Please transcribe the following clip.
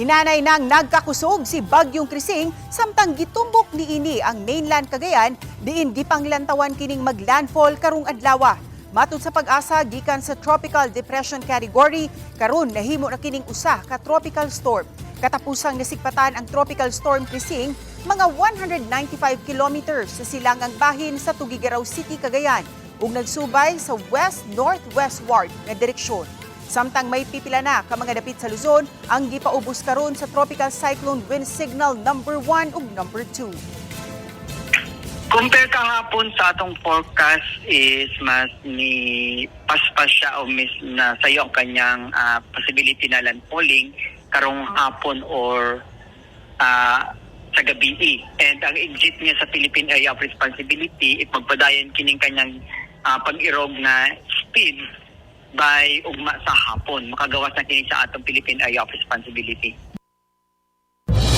Hinanay nang nagkakusog si Bagyong Krising samtang gitumbok niini ang mainland Cagayan diin gipanglantawan kining maglandfall karong adlaw. Matud sa Pag-asa, gikan sa tropical depression category, karon nahimo na kining usa ka tropical storm. Katapusang nasikpatan ang tropical storm Krising mga 195 kilometers sa silangang bahin sa Tugigaraw City, Cagayan ug nagsubay sa west-northwestward nga direksyon. Samtang may pipila na ka mga dapit sa Luzon ang gipaubos karon sa tropical cyclone wind signal number 1 ug number 2. Compare kahapon sa atong forecast is mas ni paspas siya o mis na sayo ang kanyang possibility na landfalling karong hapon or sa gabi. And ang exit niya sa Philippine Area of Responsibility it magpadayon kining kanyang pag-irog na speed by ugma sa hapon makagawas na kini sa atong Philippine Area of Responsibility.